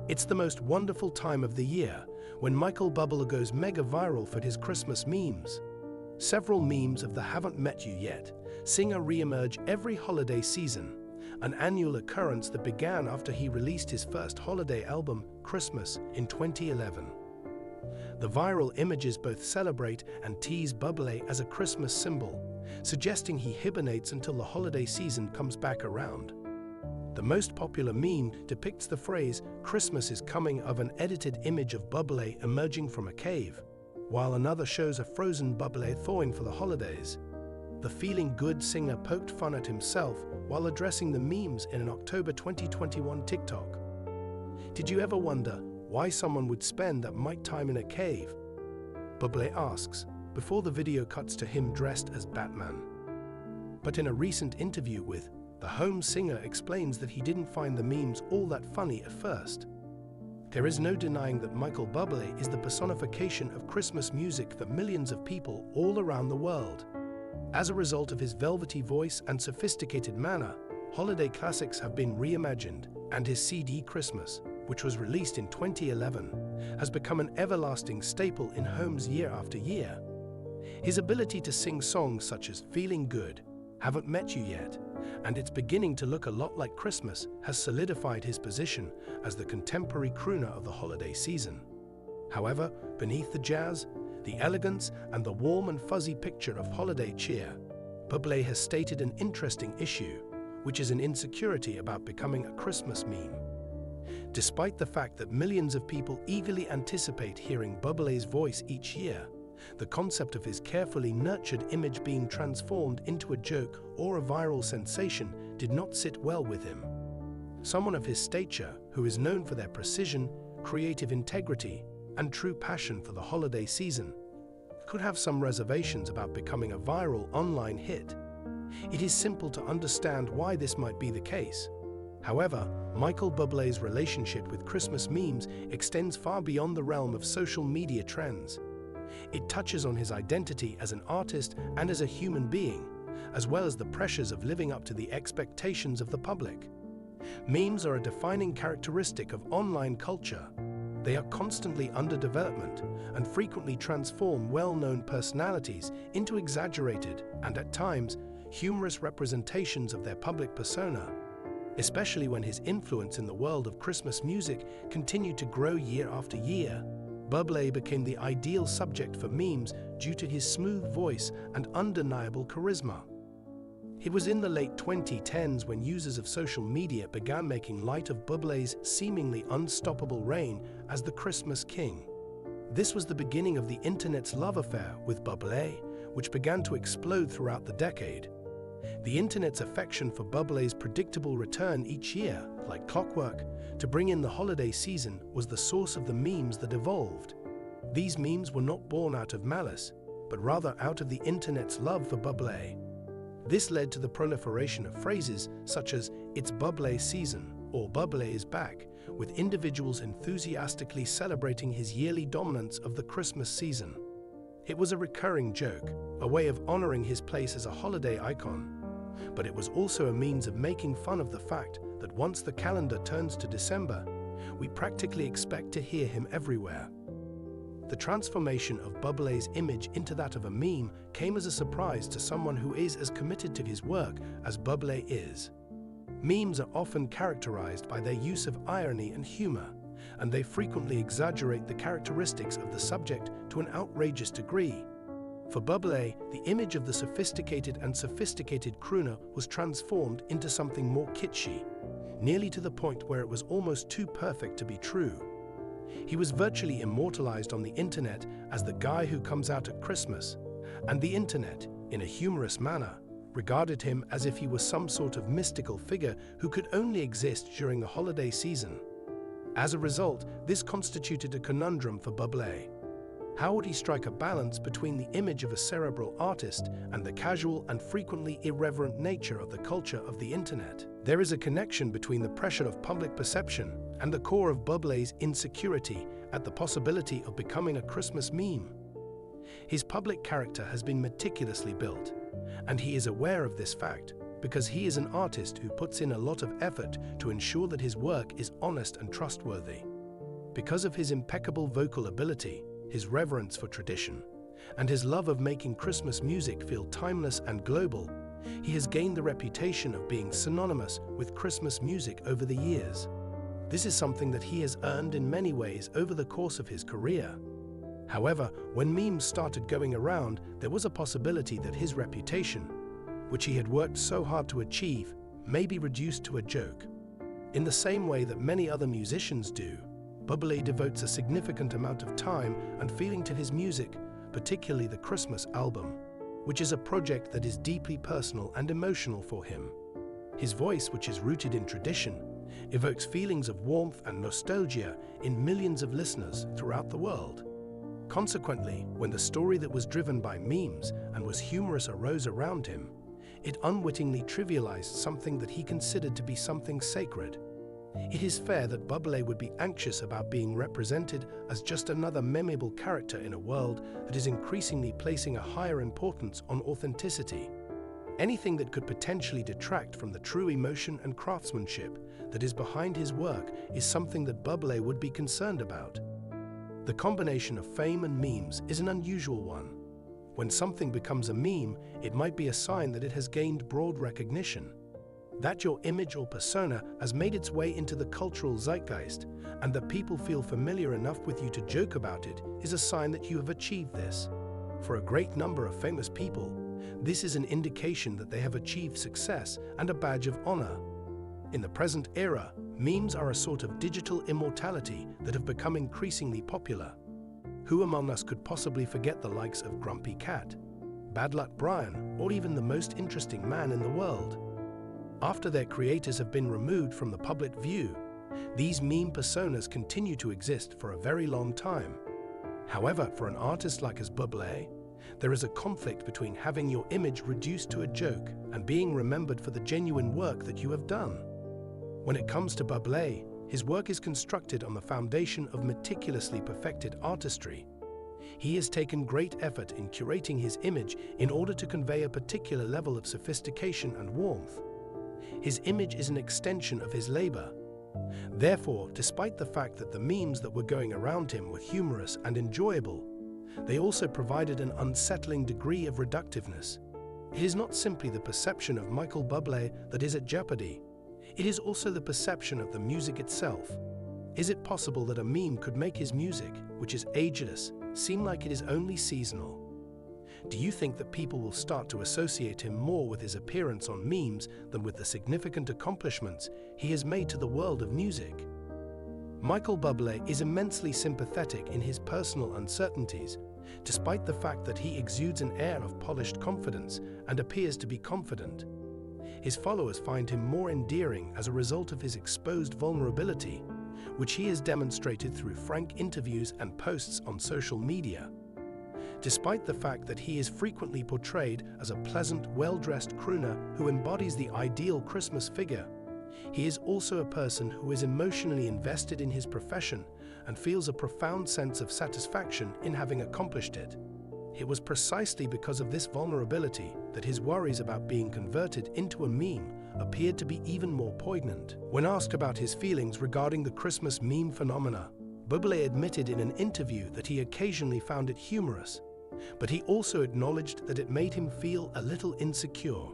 It's the most wonderful time of the year when Michael Bublé goes mega viral for his Christmas memes. Several memes of the "Haven't Met You Yet" singer re-emerge every holiday season, an annual occurrence that began after he released his first holiday album, Christmas, in 2011. The viral images both celebrate and tease Bublé as a Christmas symbol, suggesting he hibernates until the holiday season comes back around. The most popular meme depicts the phrase "Christmas is coming" of an edited image of Bublé emerging from a cave, while another shows a frozen Bublé thawing for the holidays. The feeling good singer poked fun at himself while addressing the memes in an October 2021 TikTok. Did you ever wonder why someone would spend that much time in a cave? Bublé asks, before the video cuts to him dressed as Batman. But in a recent interview with The Home singer explains that he didn't find the memes all that funny at first. There is no denying that Michael Bublé is the personification of Christmas music for millions of people all around the world. As a result of his velvety voice and sophisticated manner, holiday classics have been reimagined, and his CD Christmas, which was released in 2011, has become an everlasting staple in homes year after year. His ability to sing songs such as "Feeling Good," "Haven't Met You Yet," and "It's Beginning to Look a Lot Like Christmas" has solidified his position as the contemporary crooner of the holiday season. However, beneath the jazz, the elegance, and the warm and fuzzy picture of holiday cheer, Bublé has stated an interesting issue, which is an insecurity about becoming a Christmas meme. Despite the fact that millions of people eagerly anticipate hearing Bublé's voice each year, the concept of his carefully nurtured image being transformed into a joke or a viral sensation did not sit well with him. Someone of his stature, who is known for their precision, creative integrity, and true passion for the holiday season, could have some reservations about becoming a viral online hit. It is simple to understand why this might be the case. However, Michael Bublé's relationship with Christmas memes extends far beyond the realm of social media trends. It touches on his identity as an artist and as a human being, as well as the pressures of living up to the expectations of the public. Memes are a defining characteristic of online culture. They are constantly under development and frequently transform well-known personalities into exaggerated and, at times, humorous representations of their public persona. Especially when his influence in the world of Christmas music continued to grow year after year, Bublé became the ideal subject for memes due to his smooth voice and undeniable charisma. It was in the late 2010s when users of social media began making light of Bublé's seemingly unstoppable reign as the Christmas king. This was the beginning of the internet's love affair with Bublé, which began to explode throughout the decade. The internet's affection for Bublé's predictable return each year, like clockwork, to bring in the holiday season was the source of the memes that evolved. These memes were not born out of malice, but rather out of the internet's love for Bublé. This led to the proliferation of phrases such as "It's Bublé season" or "Bublé is back," with individuals enthusiastically celebrating his yearly dominance of the Christmas season. It was a recurring joke, a way of honoring his place as a holiday icon. But it was also a means of making fun of the fact that once the calendar turns to December, we practically expect to hear him everywhere. The transformation of Bublé's image into that of a meme came as a surprise to someone who is as committed to his work as Bublé is. Memes are often characterized by their use of irony and humor, and they frequently exaggerate the characteristics of the subject to an outrageous degree. For Bublé, the image of the sophisticated crooner was transformed into something more kitschy, nearly to the point where it was almost too perfect to be true. He was virtually immortalized on the internet as the guy who comes out at Christmas, and the internet, in a humorous manner, regarded him as if he was some sort of mystical figure who could only exist during the holiday season. As a result, this constituted a conundrum for Bublé. How would he strike a balance between the image of a cerebral artist and the casual and frequently irreverent nature of the culture of the internet? There is a connection between the pressure of public perception and the core of Bublé's insecurity at the possibility of becoming a Christmas meme. His public character has been meticulously built, and he is aware of this fact because he is an artist who puts in a lot of effort to ensure that his work is honest and trustworthy. Because of his impeccable vocal ability, his reverence for tradition, and his love of making Christmas music feel timeless and global, he has gained the reputation of being synonymous with Christmas music over the years. This is something that he has earned in many ways over the course of his career. However, when memes started going around, there was a possibility that his reputation, which he had worked so hard to achieve, may be reduced to a joke. In the same way that many other musicians do, Bublé devotes a significant amount of time and feeling to his music, particularly the Christmas album, which is a project that is deeply personal and emotional for him. His voice, which is rooted in tradition, evokes feelings of warmth and nostalgia in millions of listeners throughout the world. Consequently, when the story that was driven by memes and was humorous arose around him, it unwittingly trivialized something that he considered to be something sacred. It is fair that Bublé would be anxious about being represented as just another memorable character in a world that is increasingly placing a higher importance on authenticity. Anything that could potentially detract from the true emotion and craftsmanship that is behind his work is something that Bublé would be concerned about. The combination of fame and memes is an unusual one. When something becomes a meme, it might be a sign that it has gained broad recognition, that your image or persona has made its way into the cultural zeitgeist, and that people feel familiar enough with you to joke about it is a sign that you have achieved this. For a great number of famous people, this is an indication that they have achieved success and a badge of honor. In the present era, memes are a sort of digital immortality that have become increasingly popular. Who among us could possibly forget the likes of Grumpy Cat, Bad Luck Brian, or even the most interesting man in the world? After their creators have been removed from the public view, these meme personas continue to exist for a very long time. However, for an artist like Bublé, there is a conflict between having your image reduced to a joke and being remembered for the genuine work that you have done. When it comes to Bublé, his work is constructed on the foundation of meticulously perfected artistry. He has taken great effort in curating his image in order to convey a particular level of sophistication and warmth. His image is an extension of his labor. Therefore, despite the fact that the memes that were going around him were humorous and enjoyable, they also provided an unsettling degree of reductiveness. It is not simply the perception of Michael Bublé that is at jeopardy. It is also the perception of the music itself. Is it possible that a meme could make his music, which is ageless, seem like it is only seasonal? Do you think that people will start to associate him more with his appearance on memes than with the significant accomplishments he has made to the world of music? Michael Bublé is immensely sympathetic in his personal uncertainties, despite the fact that he exudes an air of polished confidence and appears to be confident. His followers find him more endearing as a result of his exposed vulnerability, which he has demonstrated through frank interviews and posts on social media. Despite the fact that he is frequently portrayed as a pleasant, well-dressed crooner who embodies the ideal Christmas figure, he is also a person who is emotionally invested in his profession and feels a profound sense of satisfaction in having accomplished it. It was precisely because of this vulnerability that his worries about being converted into a meme appeared to be even more poignant. When asked about his feelings regarding the Christmas meme phenomena, Bublé admitted in an interview that he occasionally found it humorous, but he also acknowledged that it made him feel a little insecure.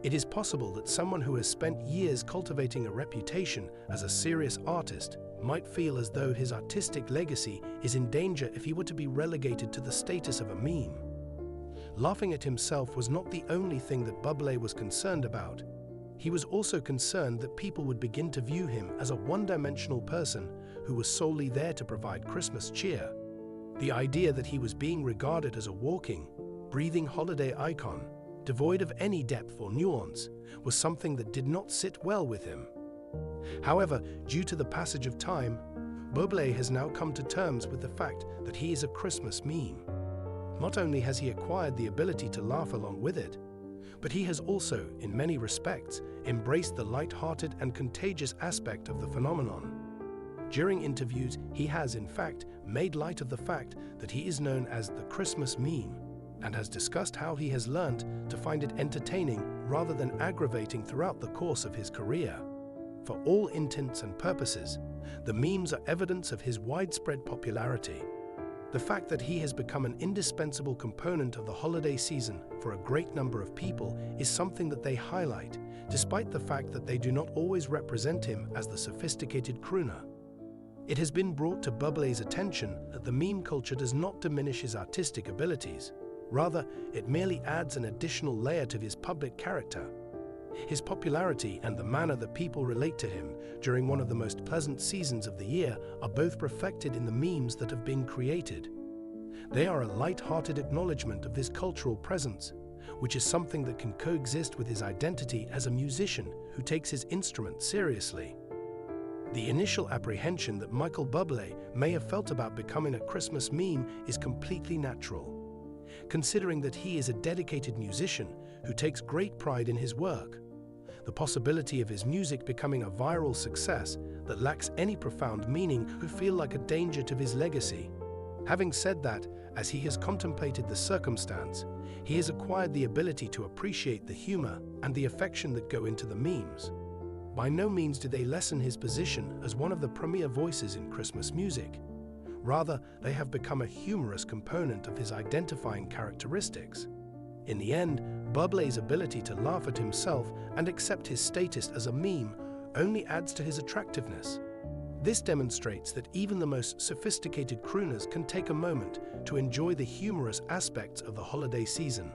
It is possible that someone who has spent years cultivating a reputation as a serious artist might feel as though his artistic legacy is in danger if he were to be relegated to the status of a meme. Laughing at himself was not the only thing that Bublé was concerned about. He was also concerned that people would begin to view him as a one-dimensional person who was solely there to provide Christmas cheer. The idea that he was being regarded as a walking, breathing holiday icon, devoid of any depth or nuance, was something that did not sit well with him. However, due to the passage of time, Bublé has now come to terms with the fact that he is a Christmas meme. Not only has he acquired the ability to laugh along with it, but he has also, in many respects, embraced the light-hearted and contagious aspect of the phenomenon. During interviews, he has, in fact, made light of the fact that he is known as the Christmas meme, and has discussed how he has learned to find it entertaining rather than aggravating throughout the course of his career. For all intents and purposes, the memes are evidence of his widespread popularity. The fact that he has become an indispensable component of the holiday season for a great number of people is something that they highlight, despite the fact that they do not always represent him as the sophisticated crooner. It has been brought to Bublé's attention that the meme culture does not diminish his artistic abilities. Rather, it merely adds an additional layer to his public character. His popularity and the manner that people relate to him during one of the most pleasant seasons of the year are both reflected in the memes that have been created. They are a light-hearted acknowledgement of his cultural presence, which is something that can coexist with his identity as a musician who takes his instrument seriously. The initial apprehension that Michael Bublé may have felt about becoming a Christmas meme is completely natural, considering that he is a dedicated musician who takes great pride in his work. The possibility of his music becoming a viral success that lacks any profound meaning could feel like a danger to his legacy. Having said that, as he has contemplated the circumstance, he has acquired the ability to appreciate the humor and the affection that go into the memes. By no means do they lessen his position as one of the premier voices in Christmas music. Rather, they have become a humorous component of his identifying characteristics. In the end, Bublé's ability to laugh at himself and accept his status as a meme only adds to his attractiveness. This demonstrates that even the most sophisticated crooners can take a moment to enjoy the humorous aspects of the holiday season.